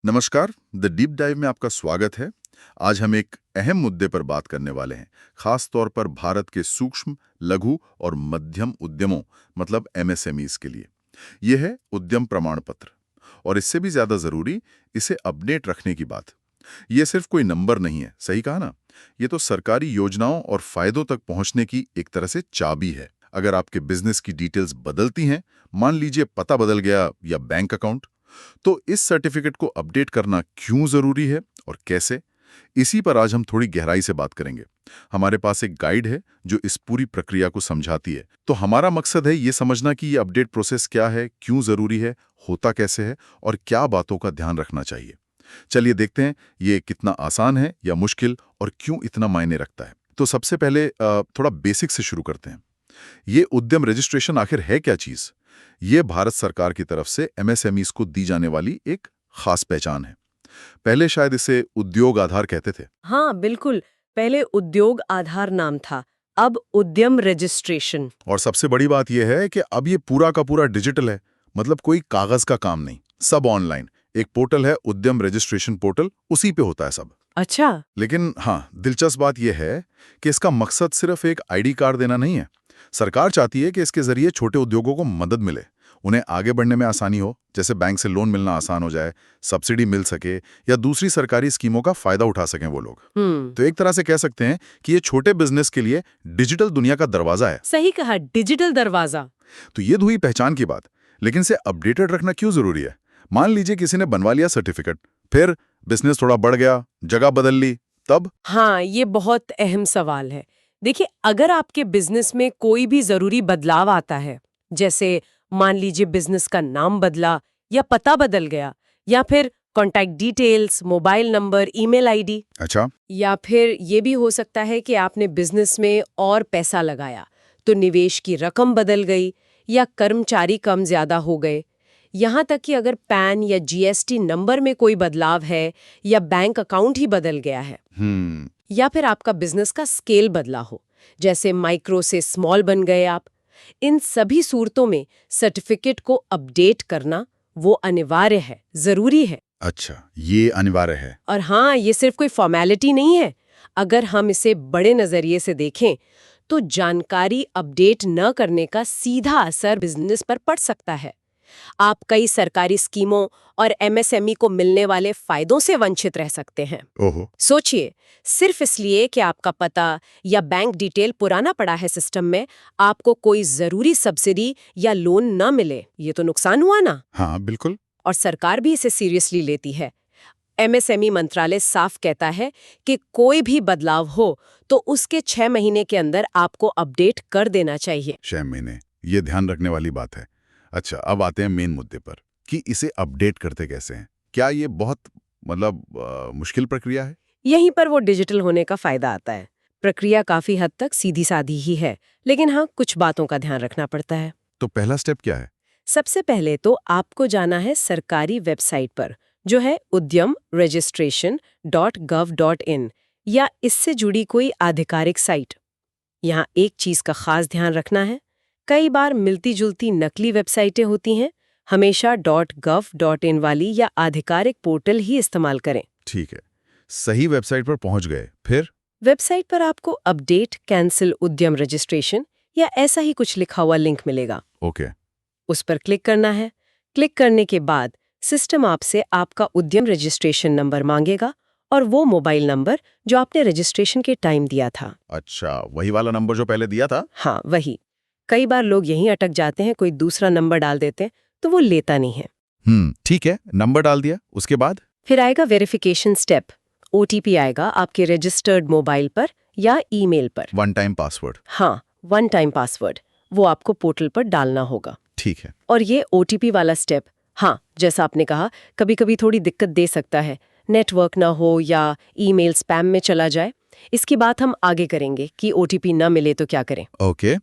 नमस्कार। The deep dive में आपका स्वागत है। आज हम एक अहम मुद्दे पर बात करने वाले हैं, खास तौर पर भारत के सूक्ष्म, लघु और मध्यम उद्यमों मतलब एमएसएमईज के लिए। यह है उद्यम प्रमाण पत्र, और इससे भी ज्यादा जरूरी, इसे अपडेट रखने की बात। ये सिर्फ कोई नंबर नहीं है, सही कहा ना? ये तो सरकारी योजनाओं और फायदों तक पहुंचने की एक तरह से चाबी है। अगर आपके बिजनेस की डिटेल्स बदलती हैं, मान लीजिए पता बदल गया या बैंक अकाउंट, तो इस सर्टिफिकेट को अपडेट करना क्यों जरूरी है और कैसे, इसी पर आज हम थोड़ी गहराई से बात करेंगे। हमारे पास एक गाइड है जो इस पूरी प्रक्रिया को समझाती है। तो हमारा मकसद है ये समझना कि ये अपडेट प्रोसेस क्या है, क्यों जरूरी है, होता कैसे है और क्या बातों का ध्यान रखना चाहिए। चलिए देखते हैं ये कितना आसान है या मुश्किल और क्यों इतना मायने रखता है। तो सबसे पहले थोड़ा बेसिक से शुरू करते हैं। ये उद्यम रजिस्ट्रेशन आखिर है क्या चीज? ये भारत सरकार की तरफ से एमएसएमईज को दी जाने वाली एक खास पहचान है। पहले शायद इसे उद्योग आधार कहते थे। हाँ बिल्कुल। पहले उद्योग आधार नाम था, अब उद्यम रजिस्ट्रेशन। और सबसे बड़ी बात यह है कि अब ये पूरा का पूरा डिजिटल है, मतलब कोई कागज का काम नहीं, सब ऑनलाइन। एक पोर्टल है उद्यम रजिस्ट्रेशन पोर्टल, उसी पे होता है सब। अच्छा। लेकिन हाँ, दिलचस्प बात यह है कि इसका मकसद सिर्फ एक आईडी कार्ड देना नहीं है। सरकार चाहती है कि इसके जरिए छोटे उद्योगों को मदद मिले, उन्हें आगे बढ़ने में आसानी हो, जैसे बैंक से लोन मिलना आसान हो जाए, सब्सिडी मिल सके या दूसरी सरकारी स्कीमों का फायदा उठा सकें वो लोग। तो एक तरह से कह सकते हैं कि ये छोटे बिजनेस के लिए डिजिटल दुनिया का दरवाजा है। सही कहा, डिजिटल दरवाजा। तो ये हुई पहचान की बात, लेकिन इसे अपडेटेड रखना क्यों जरूरी है? मान लीजिए किसी ने बनवा लिया सर्टिफिकेट, फिर बिजनेस थोड़ा बढ़ गया, जगह बदल ली, तब? हाँ, ये बहुत अहम सवाल है। देखिए, अगर आपके बिजनेस में कोई भी जरूरी बदलाव आता है, जैसे मान लीजिए बिजनेस का नाम बदला या पता बदल गया, या फिर contact details, mobile number, email ID. अच्छा। या फिर ये भी हो सकता है कि आपने बिजनेस में और पैसा लगाया तो निवेश की रकम बदल गई या कर्मचारी कम ज्यादा हो गए। यहाँ तक कि अगर पैन या जीएसटी नंबर में कोई बदलाव है या बैंक अकाउंट ही बदल गया है, या फिर आपका बिजनेस का स्केल बदला हो, जैसे माइक्रो से स्मॉल बन गए आप, इन सभी सूरतों में सर्टिफिकेट को अपडेट करना वो अनिवार्य है, जरूरी है। अच्छा, ये अनिवार्य है। और हाँ, ये सिर्फ कोई फॉर्मेलिटी नहीं है। अगर हम इसे बड़े नजरिए से देखें तो जानकारी अपडेट न करने का सीधा असर बिजनेस पर पड़ सकता है। आप कई सरकारी स्कीमों और एमएसएमई को मिलने वाले फायदों से वंचित रह सकते हैं। ओहो। सोचिए, सिर्फ इसलिए कि आपका पता या बैंक डिटेल पुराना पड़ा है सिस्टम में, आपको कोई जरूरी सब्सिडी या लोन न मिले, ये तो नुकसान हुआ ना। हाँ बिल्कुल। और सरकार भी इसे सीरियसली लेती है। एमएसएमई मंत्रालय साफ कहता है कि कोई भी बदलाव हो तो उसके 6 महीने के अंदर आपको अपडेट कर देना चाहिए। 6 महीने, ये ध्यान रखने वाली बात है। अच्छा, अब आते हैं मेन मुद्दे पर कि इसे अपडेट करते कैसे हैं। क्या ये बहुत मुश्किल प्रक्रिया है? यहीं पर वो डिजिटल होने का फायदा आता है। प्रक्रिया काफी हद तक सीधी सादी ही है, लेकिन हाँ, कुछ बातों का ध्यान रखना पड़ता है। तो पहला स्टेप क्या है? सबसे पहले तो आपको जाना है सरकारी वेबसाइट पर, जो है udyamregistration.gov.in, या इससे जुड़ी कोई आधिकारिक साइट। यहाँ एक चीज का खास ध्यान रखना है, कई बार मिलती जुलती नकली वेबसाइटें होती हैं। हमेशा .gov.in वाली या आधिकारिक पोर्टल ही इस्तेमाल करें। ठीक है, सही वेबसाइट पर पहुंच गए, फिर? वेबसाइट पर आपको अपडेट कैंसिल उद्यम रजिस्ट्रेशन या ऐसा ही कुछ लिखा हुआ लिंक मिलेगा। ओके। उस पर क्लिक करना है। क्लिक करने के बाद सिस्टम आपसे आपका उद्यम रजिस्ट्रेशन नंबर मांगेगा और वो मोबाइल नंबर जो आपने रजिस्ट्रेशन के टाइम दिया था। अच्छा, वही वाला नंबर जो पहले दिया था? हाँ, वही। कई बार लोग यहीं अटक जाते हैं, कोई दूसरा नंबर डाल देते हैं तो वो लेता नहीं है। ठीक है, नंबर डाल दिया, उसके बाद? फिर आएगा वेरिफिकेशन स्टेप। ओटीपी आएगा आपके रजिस्टर्ड मोबाइल पर या ईमेल पर। 1 टाइम पासवर्ड? हाँ, 1 टाइम पासवर्ड, वो आपको पोर्टल पर डालना होगा। ठीक है। और ये ओटीपी वाला स्टेप, हाँ, जैसा आपने कहा, कभी कभी थोड़ी दिक्कत दे सकता है, नेटवर्क ना हो या ईमेल स्पैम में चला जाए। इसकी बात हम आगे करेंगे कि ओटीपी ना मिले तो क्या करें। ओके,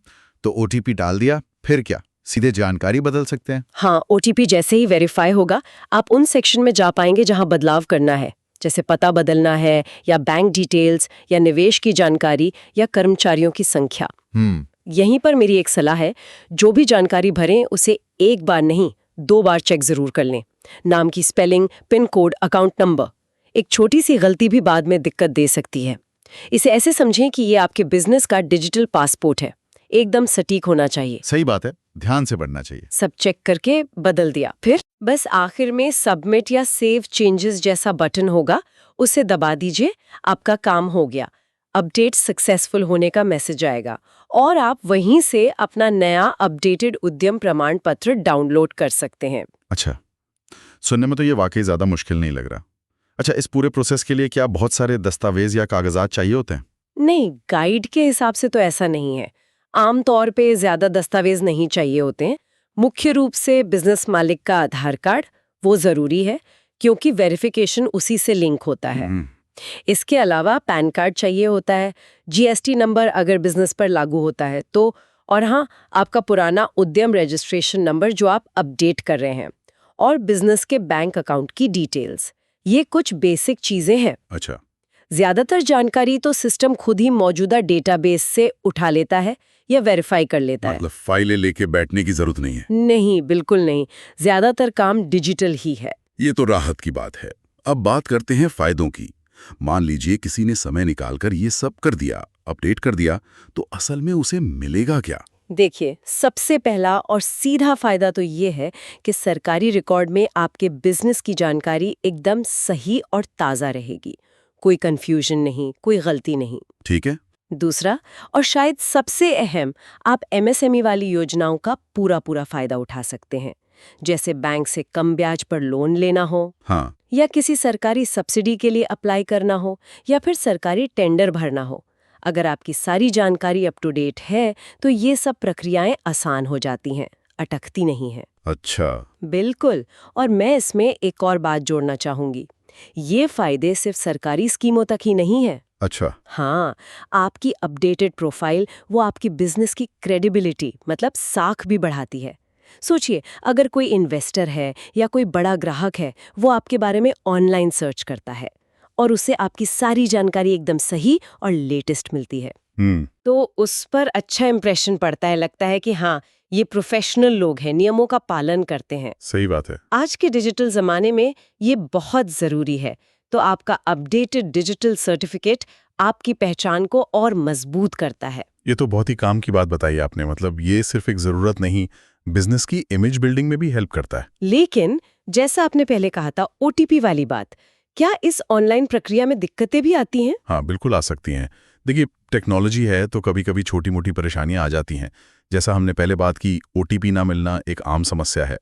तो ओटीपी डाल दिया, फिर क्या? सीधे जानकारी बदल सकते हैं? हाँ, ओटीपी जैसे ही वेरीफाई होगा, आप उन सेक्शन में जा पाएंगे जहां बदलाव करना है, जैसे पता बदलना है या बैंक डिटेल्स या निवेश की जानकारी या कर्मचारियों की संख्या। यहीं पर मेरी एक सलाह है, जो भी जानकारी भरें उसे एक बार नहीं 2 बार चेक जरूर कर लें। नाम की spelling, pin code, account number. एक छोटी सी गलती भी बाद में दिक्कत दे सकती है। इसे ऐसे समझें कि ये आपके बिजनेस का डिजिटल पासपोर्ट है। एकदम सटीक होना चाहिए। सही बात है, ध्यान से बढ़ना चाहिए। सब चेक करके बदल दिया। फिर बस आखिर में सबमिट या सेव चेंजेस जैसा बटन होगा, उसे दबा दीजिए। आपका काम हो गया। अपडेट सक्सेसफुल होने का मैसेज आएगा और आप वहीं से अपना नया अपडेटेड उद्यम प्रमाण पत्र डाउनलोड कर सकते हैं। अच्छा, सुनने में तो ये वाकई ज़्यादा मुश्किल नहीं लग रहा। अच्छा, इस पूरे प्रोसेस के लिए क्या बहुत सारे दस्तावेज या कागजात चाहिए होते हैं? नहीं, गाइड के हिसाब से तो ऐसा नहीं है। आमतौर पे ज्यादा दस्तावेज नहीं चाहिए होते हैं। मुख्य रूप से बिजनेस मालिक का आधार कार्ड, वो जरूरी है क्योंकि वेरिफिकेशन उसी से लिंक होता है। इसके अलावा पैन कार्ड चाहिए होता है, जीएसटी नंबर अगर बिजनेस पर लागू होता है तो, और हाँ, आपका पुराना उद्यम रजिस्ट्रेशन नंबर जो आप अपडेट कर रहे हैं, और बिजनेस के बैंक अकाउंट की डिटेल्स। ये कुछ बेसिक चीजें हैं। अच्छा, ज्यादातर जानकारी तो सिस्टम खुद ही मौजूदा डेटाबेस से उठा लेता है या वेरीफाई कर लेता है। मतलब फाइलें लेके बैठने की जरूरत नहीं है। नहीं, बिल्कुल नहीं। ज्यादातर काम डिजिटल ही है। ये तो राहत की बात है। अब बात करते हैं फायदों की। मान लीजिए किसी ने समय निकालकर ये सब कर दिया, अपडेट कर दिया, तो असल में उसे मिलेगा क्या? देखिए, सबसे पहला और सीधा फायदा तो ये है कि सरकारी रिकॉर्ड में आपके बिजनेस की जानकारी एकदम सही और ताज़ा रहेगी। कोई कंफ्यूजन नहीं, कोई गलती नहीं। ठीक है। दूसरा, और शायद सबसे अहम, आप एमएसएमई वाली योजनाओं का पूरा पूरा फायदा उठा सकते हैं। जैसे बैंक से कम ब्याज पर लोन लेना हो, हाँ, या किसी सरकारी सब्सिडी के लिए अप्लाई करना हो, या फिर सरकारी टेंडर भरना हो। अगर आपकी सारी जानकारी अप टू डेट है तो ये सब प्रक्रियाएं आसान हो जाती हैं, अटकती नहीं हैं। अच्छा, बिल्कुल। और मैं इसमें एक और बात जोड़ना चाहूंगी। ये फायदे सिर्फ सरकारी स्कीमों तक ही नहीं है। अच्छा, हाँ, आपकी अपडेटेड प्रोफाइल वो आपकी बिजनेस की क्रेडिबिलिटी, मतलब साख भी बढ़ाती है। सोचिए, अगर कोई इन्वेस्टर है या कोई बड़ा ग्राहक है, वो आपके बारे में ऑनलाइन सर्च करता है और उससे आपकी सारी जानकारी एकदम सही और लेटेस्ट मिलती है, तो उस पर अच्छा इंप्रेशन पड़ता है। लगता है कि हाँ, ये प्रोफेशनल लोग हैं, नियमों का पालन करते हैं। सही बात है। आज के डिजिटल जमाने में ये बहुत जरूरी है। तो आपका अपडेटेड डिजिटल सर्टिफिकेट आपकी पहचान को और मजबूत करता है। ये तो बहुत ही काम की बात बताई आपने। मतलब ये सिर्फ एक जरूरत नहीं, बिजनेस की इमेज बिल्डिंग में भी हेल्प करता है। लेकिन जैसा आपने पहले कहा था, ओटीपी वाली बात, क्या इस ऑनलाइन प्रक्रिया में दिक्कतें भी आती हैं? हाँ, बिल्कुल आ सकती हैं। देखिए, टेक्नोलॉजी है तो कभी कभी छोटी मोटी परेशानियां आ जाती हैं। जैसा हमने पहले बात की, ओटीपी ना मिलना एक आम समस्या है।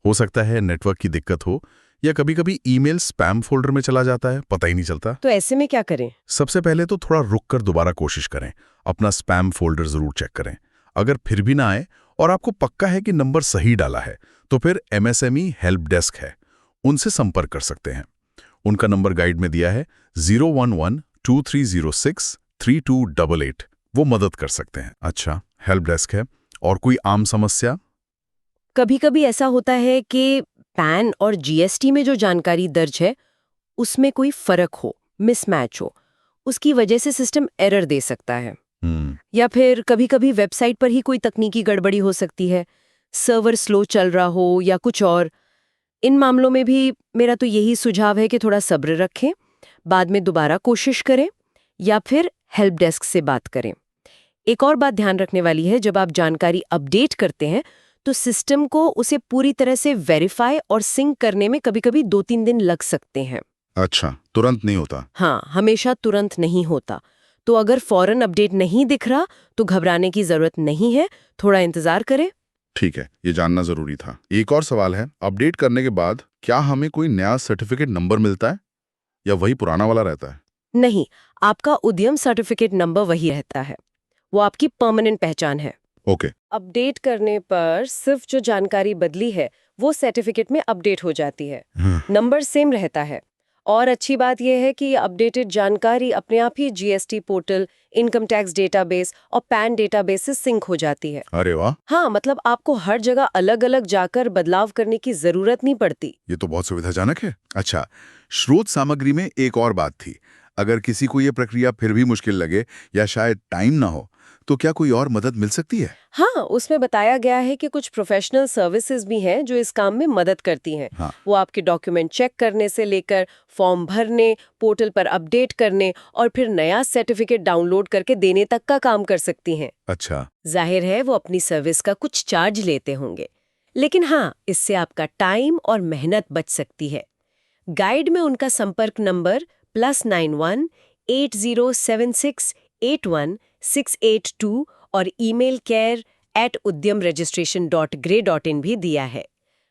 हो सकता है नेटवर्क की दिक्कत हो, या कभी कभी ईमेल स्पैम फोल्डर में चला जाता है, पता ही नहीं चलता। तो ऐसे में क्या करें? सबसे पहले तो थोड़ा रुक कर दोबारा कोशिश करें। अपना स्पैम फोल्डर जरूर चेक करें। अगर फिर भी ना आए और आपको पक्का है कि नंबर सही डाला है, तो फिर एमएसएमई हेल्प डेस्क है, उनसे संपर्क कर सकते हैं। उनका नंबर गाइड में दिया है, 011-2306-3288। वो मदद कर सकते हैं। अच्छा, हेल्प डेस्क है। और कोई आम समस्या? कभी कभी ऐसा होता है कि पैन और जीएसटी में जो जानकारी दर्ज है उसमें कोई फर्क हो, मिसमैच हो। उसकी वजह से सिस्टम एरर दे सकता है। या फिर कभी कभी वेबसाइट पर ही कोई तकनीकी गड़बड़ी हो सकती है, सर्वर स्लो चल रहा हो या कुछ और। इन मामलों में भी मेरा तो यही सुझाव है कि थोड़ा सब्र रखें, बाद में दोबारा कोशिश करें या फिर हेल्प डेस्क से बात करें। एक और बात ध्यान रखने वाली है, जब आप जानकारी अपडेट करते हैं तो सिस्टम को उसे पूरी तरह से वेरीफाई और सिंक करने में कभी-कभी 2-3 दिन लग सकते हैं। अच्छा, तुरंत नहीं होता? हाँ, हमेशा तुरंत नहीं होता। तो अगर फौरन अपडेट नहीं दिख रहा तो घबराने की जरूरत नहीं है, थोड़ा इंतजार करें। ठीक है, ये जानना जरूरी था। एक और सवाल है, अपडेट करने के बाद क्या हमें कोई नया सर्टिफिकेट नंबर मिलता है या वही पुराना वाला रहता है? नहीं, आपका उद्यम सर्टिफिकेट नंबर वही रहता है। वो आपकी परमानेंट पहचान है। ओके। अपडेट करने पर सिर्फ जो जानकारी बदली है वो सर्टिफिकेट में अपडेट हो जाती है। नंबर सेम रहता है। और अच्छी बात यह है कि अपडेटेड जानकारी अपने आप ही GST portal, income tax database और पैन डेटाबेस से सिंक हो जाती है। अरे वाह! हाँ, मतलब आपको हर जगह अलग-अलग जाकर बदलाव करने की जरूरत नहीं पड़ती। ये तो बहुत सुविधाजनक है। अच्छा, स्रोत सामग्री में एक और बात थी। अगर किसी को ये प्रक्रिया फिर भी मुश्किल लगे या शायद टाइम ना हो, तो क्या कोई और मदद मिल सकती है? हाँ, उसमें बताया गया है कि कुछ प्रोफेशनल सर्विसेज भी हैं जो इस काम में मदद करती हैं। हाँ। वो आपके डॉक्यूमेंट चेक करने से लेकर फॉर्म भरने, पोर्टल पर अपडेट करने और फिर नया सर्टिफिकेट डाउनलोड करके देने तक का काम कर सकती हैं। अच्छा। जाहिर है वो अपनी सर्विस का कुछ चार्ज लेते होंगे, लेकिन हाँ, इससे आपका टाइम और मेहनत बच सकती है। गाइड में उनका संपर्क नंबर +91 8076 81682 और ईमेल care@udyamregistration.gray.in भी दिया है।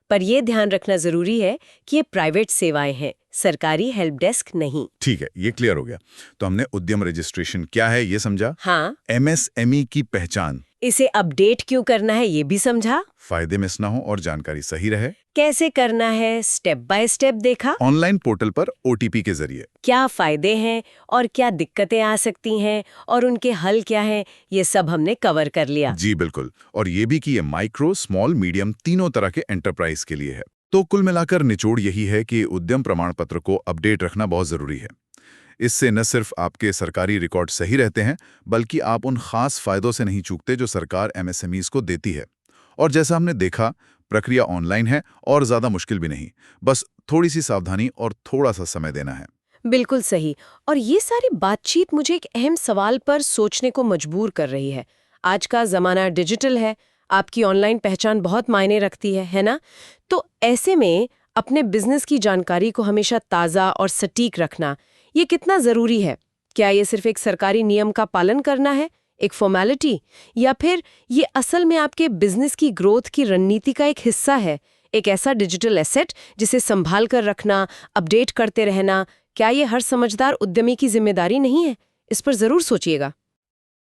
पर यह ध्यान रखना जरूरी है कि ये प्राइवेट सेवाएं हैं, सरकारी हेल्प डेस्क नहीं। ठीक है, ये क्लियर हो गया। तो हमने उद्यम रजिस्ट्रेशन क्या है ये समझा। हाँ, एमएसएमई की पहचान, इसे अपडेट क्यों करना है ये भी समझा। फायदे मिस ना हो और जानकारी सही रहे। कैसे करना है स्टेप बाय स्टेप देखा। ऑनलाइन पोर्टल पर ओटीपी के जरिए। क्या फायदे हैं और क्या दिक्कतें आ सकती हैं और उनके हल क्या हैं, ये सब हमने कवर कर लिया। जी बिल्कुल। और ये भी कि ये माइक्रो, स्मॉल, मीडियम तीनों तरह के एंटरप्राइज के लिए है। तो कुल मिलाकर निचोड़ यही है कि उद्यम प्रमाण पत्र को अपडेट रखना बहुत जरूरी है। इससे न सिर्फ आपके सरकारी रिकॉर्ड सही रहते हैं, बल्कि आप उन खास फायदों से नहीं चूकते जो सरकार एमएसएमईज को देती है। और जैसा हमने देखा, प्रक्रिया ऑनलाइन है और ज्यादा मुश्किल भी नहीं, बस थोड़ी सी सावधानी और थोड़ा सा समय देना है। बिल्कुल सही। और ये सारी बातचीत मुझे एक अहम सवाल पर सोचने को मजबूर कर रही है। आज का जमाना डिजिटल है, आपकी ऑनलाइन पहचान बहुत मायने रखती है ना? तो ऐसे में अपने बिजनेस की जानकारी को हमेशा ताज़ा और सटीक रखना, ये कितना ज़रूरी है? क्या ये सिर्फ एक सरकारी नियम का पालन करना है, एक फॉर्मेलिटी, या फिर ये असल में आपके बिजनेस की ग्रोथ की रणनीति का एक हिस्सा है, एक ऐसा डिजिटल एसेट जिसे संभाल कर रखना, अपडेट करते रहना? क्या ये हर समझदार उद्यमी की जिम्मेदारी नहीं है? इस पर जरूर सोचिएगा।